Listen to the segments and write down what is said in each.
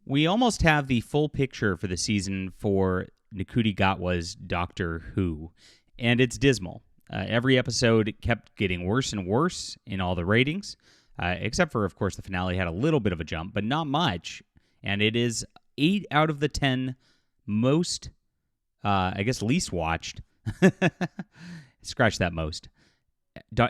We almost have the full picture for the season for Nkuti Gatwa's Doctor Who, and it's dismal. Every episode kept getting worse and worse in all the ratings, except for, of course, the finale had a little bit of a jump, but not much. And it is 8 out of the 10 most, least watched. Scratch that most.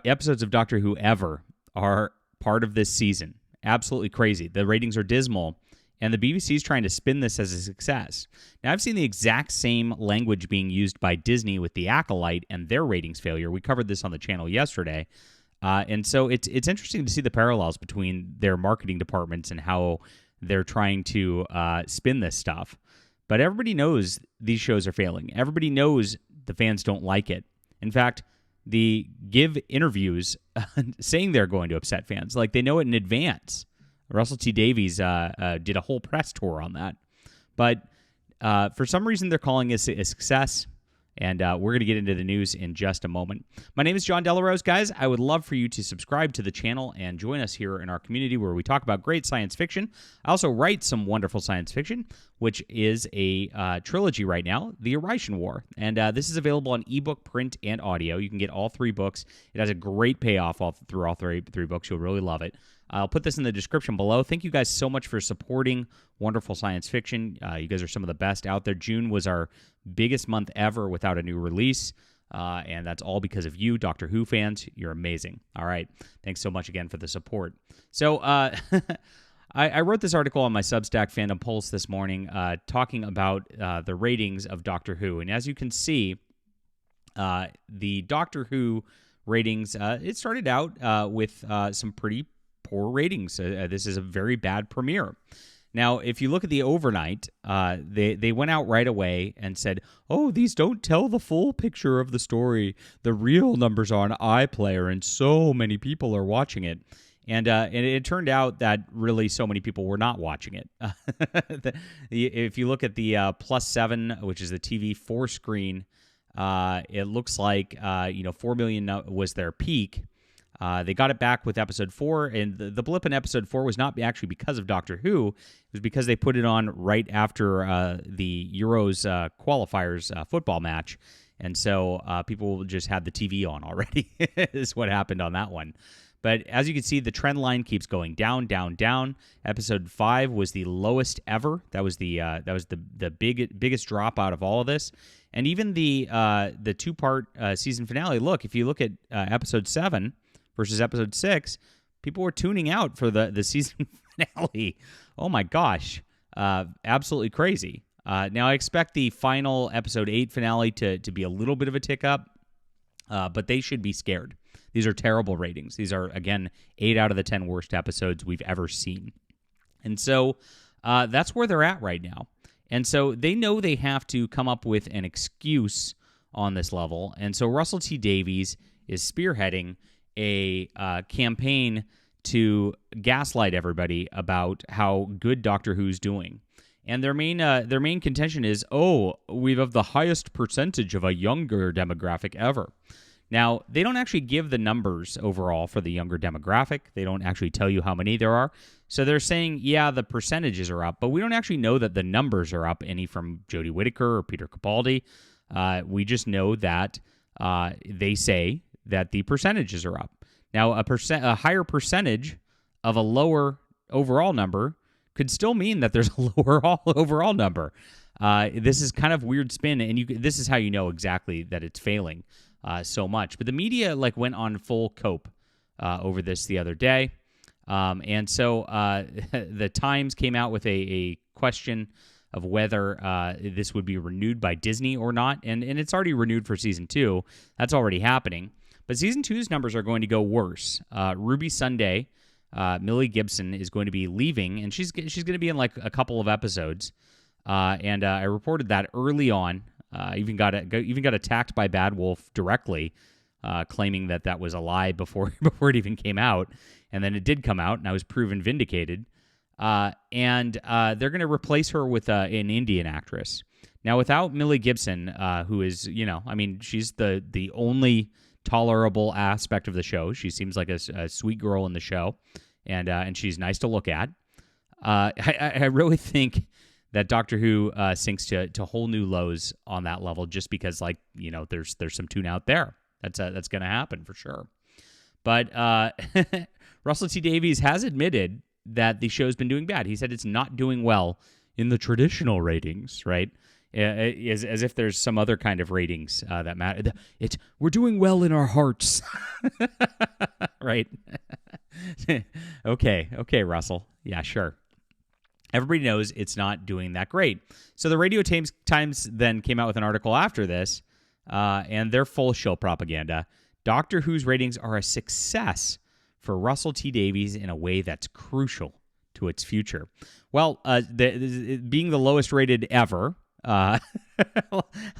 Episodes of Doctor Who ever are part of this season. Absolutely crazy. The ratings are dismal, and the BBC is trying to spin this as a success. Now, I've seen the exact same language being used by Disney with The Acolyte and their ratings failure. We covered this on the channel yesterday. And so it's interesting to see the parallels between their marketing departments and how they're trying to spin this stuff. But everybody knows these shows are failing. Everybody knows the fans don't like it. In fact, they give interviews saying they're going to upset fans. Like, they know it in advance. Russell T. Davies did a whole press tour on that. But for some reason, they're calling it a success. And we're going to get into the news in just a moment. My name is John Delarose, guys. I would love for you to subscribe to the channel and join us here in our community where we talk about great science fiction. I also write some wonderful science fiction, which is a trilogy right now, The Arroz War. And this is available on ebook, print, and audio. You can get all 3 books. It has a great payoff through all three books. You'll really love it. I'll put this in the description below. Thank you guys so much for supporting wonderful science fiction. You guys are some of the best out there. June was our biggest month ever without a new release, and that's all because of you, Doctor Who fans. You're amazing. All right. Thanks so much again for the support. So I wrote this article on my Substack Fandom Pulse this morning talking about the ratings of Doctor Who. And as you can see, the Doctor Who ratings, it started out with some pretty poor ratings. This is a very bad premiere. Now, if you look at the overnight, they went out right away and said, oh, these don't tell the full picture of the story. The real numbers are on iPlayer, and so many people are watching it. And it turned out that really so many people were not watching it. If you look at the +7, which is the TV 4 screen, it looks like 4 million was their peak. They got it back with episode 4, and the blip in episode 4 was not actually because of Doctor Who. It was because they put it on right after the Euros qualifiers football match, and so people just had the TV on already, is what happened on that one. But as you can see, the trend line keeps going down, down, down. Episode 5 was the lowest ever. That was the biggest drop out of all of this. And even the 2-part season finale. Look, if you look at episode 7 versus episode 6, people were tuning out for the season finale. Oh my gosh, absolutely crazy. Now I expect the final episode 8 finale to be a little bit of a tick up, but they should be scared. These are terrible ratings. These are, again, 8 out of the 10 worst episodes we've ever seen. And so that's where they're at right now. And so they know they have to come up with an excuse on this level. And so Russell T. Davies is spearheading a campaign to gaslight everybody about how good Doctor Who's doing. And their main contention is, we have the highest percentage of a younger demographic ever. Now, they don't actually give the numbers overall for the younger demographic. They don't actually tell you how many there are. So they're saying, yeah, the percentages are up, but we don't actually know that the numbers are up any from Jodie Whittaker or Peter Capaldi. We just know that they say that the percentages are up. Now, a higher percentage of a lower overall number could still mean that there's a lower overall number. This is kind of weird spin, and this is how you know exactly that it's failing so much. But the media went on full cope over this the other day. And so the Times came out with a question of whether this would be renewed by Disney or not. And it's already renewed for Season 2. That's already happening. But Season 2's numbers are going to go worse. Ruby Sunday, Millie Gibson, is going to be leaving, and she's going to be in a couple of episodes. And I reported that early on. Even got attacked by Bad Wolf directly, claiming that was a lie before it even came out. And then it did come out, and I was proven vindicated. And they're going to replace her with an Indian actress. Now, without Millie Gibson, who is, she's the only tolerable aspect of the show. She seems like a sweet girl in the show, and she's nice to look at. I really think that Doctor Who sinks to whole new lows on that level, just because, like, there's some tune out there. That's going to happen for sure. But Russell T Davies has admitted that the show's been doing bad. He said it's not doing well in the traditional ratings, right? As if there's some other kind of ratings that matter. We're doing well in our hearts, right? Okay, Russell. Yeah, sure. Everybody knows it's not doing that great. So the Radio Times then came out with an article after this, and they're full shill propaganda. Doctor Who's ratings are a success for Russell T Davies in a way that's crucial to its future. Well, being the lowest rated ever,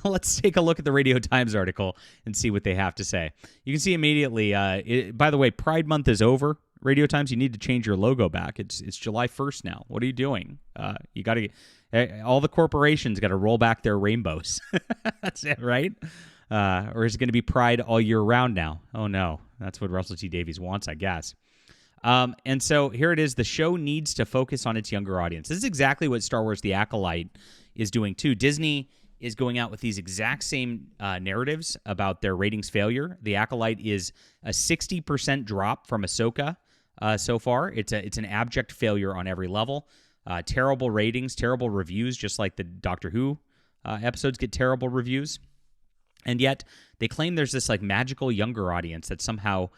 let's take a look at the Radio Times article and see what they have to say. You can see immediately, by the way, Pride Month is over. Radio Times, you need to change your logo back. It's July 1st now. What are you doing? You got to all the corporations got to roll back their rainbows. That's it, right? Or is it going to be Pride all year round now? Oh no, that's what Russell T Davies wants, I guess. And so here it is. The show needs to focus on its younger audience. This is exactly what Star Wars: The Acolyte is doing too. Disney is going out with these exact same narratives about their ratings failure. The Acolyte is a 60% drop from Ahsoka. So far, it's an abject failure on every level. Terrible ratings, terrible reviews, just like the Doctor Who episodes get terrible reviews. And yet, they claim there's this like magical younger audience that's somehow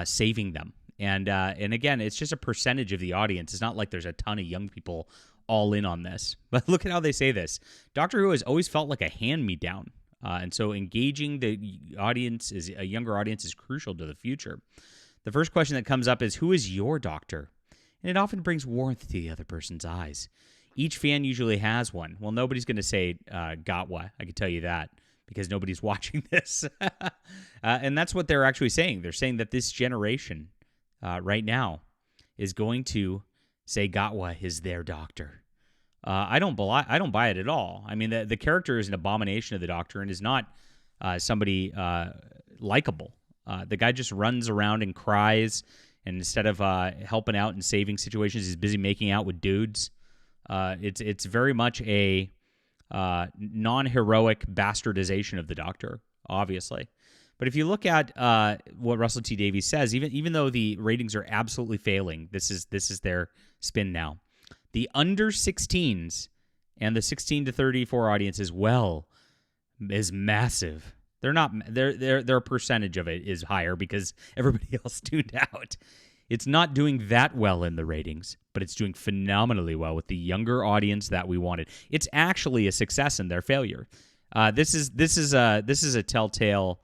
saving them. And again, it's just a percentage of the audience. It's not like there's a ton of young people all in on this. But look at how they say this. Doctor Who has always felt like a hand-me-down. And so engaging the audience, a younger audience, is crucial to the future. The first question that comes up is, who is your doctor? And it often brings warmth to the other person's eyes. Each fan usually has one. Well, nobody's going to say Gatwa, I can tell you that, because nobody's watching this. And that's what they're actually saying. They're saying that this generation right now is going to say Gatwa is their doctor. I don't buy it at all. I mean, the character is an abomination of the Doctor and is not somebody likable. The guy just runs around and cries, and instead of helping out and saving situations, he's busy making out with dudes. It's very much a non-heroic bastardization of the Doctor, obviously. But if you look at what Russell T Davies says, even though the ratings are absolutely failing, this is their spin now. The under 16s and the 16 to 34 audience as well is massive. They're not their percentage of it is higher because everybody else tuned out. It's not doing that well in the ratings, but it's doing phenomenally well with the younger audience that we wanted. It's actually a success in their failure. This is a telltale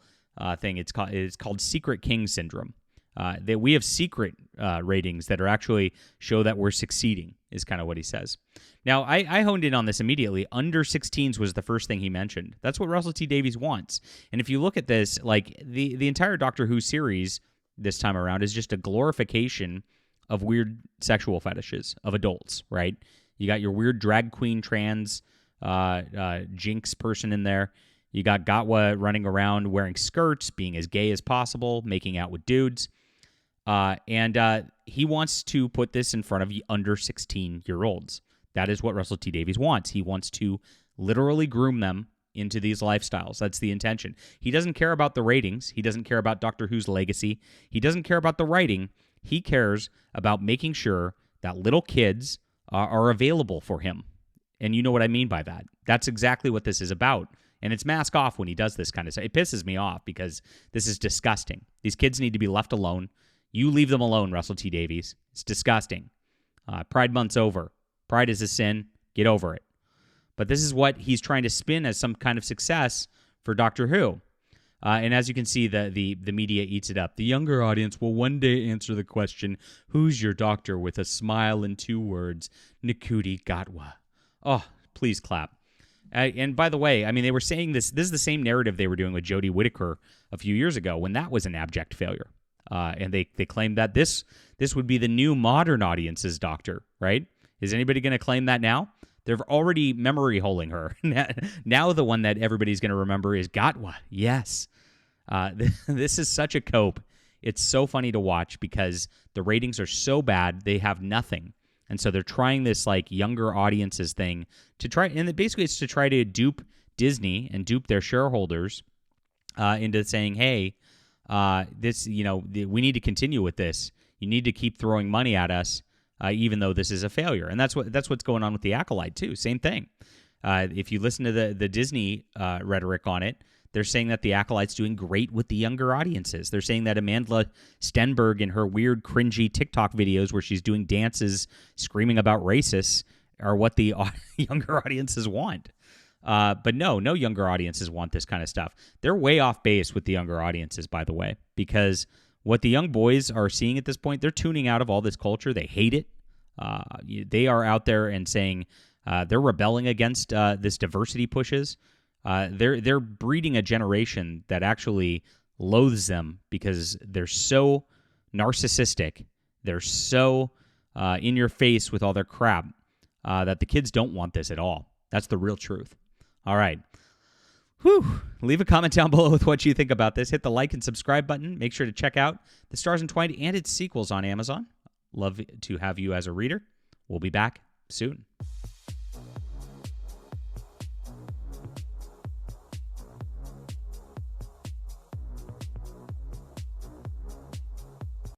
thing. It's called Secret King syndrome. That we have secret ratings that are actually show that we're succeeding, is kind of what he says. Now, I honed in on this immediately. Under 16s was the first thing he mentioned. That's what Russell T Davies wants. And if you look at this, like the entire Doctor Who series this time around is just a glorification of weird sexual fetishes of adults, right? You got your weird drag queen trans jinx person in there. You got Gatwa running around wearing skirts, being as gay as possible, making out with dudes. And he wants to put this in front of under 16-year-olds. That is what Russell T Davies wants. He wants to literally groom them into these lifestyles. That's the intention. He doesn't care about the ratings. He doesn't care about Doctor Who's legacy. He doesn't care about the writing. He cares about making sure that little kids are available for him. And you know what I mean by that. That's exactly what this is about. And it's mask off when he does this kind of stuff. It pisses me off because this is disgusting. These kids need to be left alone. You leave them alone, Russell T Davies. It's disgusting. Pride Month's over. Pride is a sin. Get over it. But this is what he's trying to spin as some kind of success for Doctor Who. And as you can see, the media eats it up. The younger audience will one day answer the question, who's your doctor, with a smile and 2 words, Ncuti Gatwa. Oh, please clap. And by the way, I mean, they were saying this is the same narrative they were doing with Jodie Whittaker a few years ago when that was an abject failure. And they claimed that this would be the new modern audience's doctor, right? Is anybody going to claim that now? They're already memory holing her. Now the one that everybody's going to remember is Gatwa. Yes. This is such a cope. It's so funny to watch because the ratings are so bad, they have nothing. And so they're trying this like younger audiences thing to try, and basically it's to try to dupe Disney and dupe their shareholders into saying, hey, this, we need to continue with this. You need to keep throwing money at us, even though this is a failure. And that's what's going on with The Acolyte too. Same thing. If you listen to the Disney rhetoric on it, they're saying that The Acolyte's doing great with the younger audiences. They're saying that Amanda Stenberg in her weird, cringy TikTok videos where she's doing dances screaming about racists are what the younger audiences want. But no younger audiences want this kind of stuff. They're way off base with the younger audiences, by the way, because what the young boys are seeing at this point, they're tuning out of all this culture. They hate it. They are out there and saying they're rebelling against this diversity pushes. They're breeding a generation that actually loathes them because they're so narcissistic. They're so in your face with all their crap that the kids don't want this at all. That's the real truth. All right. Whew. Leave a comment down below with what you think about this. Hit the like and subscribe button. Make sure to check out The Stars Entwined and its sequels on Amazon. Love to have you as a reader. We'll be back soon.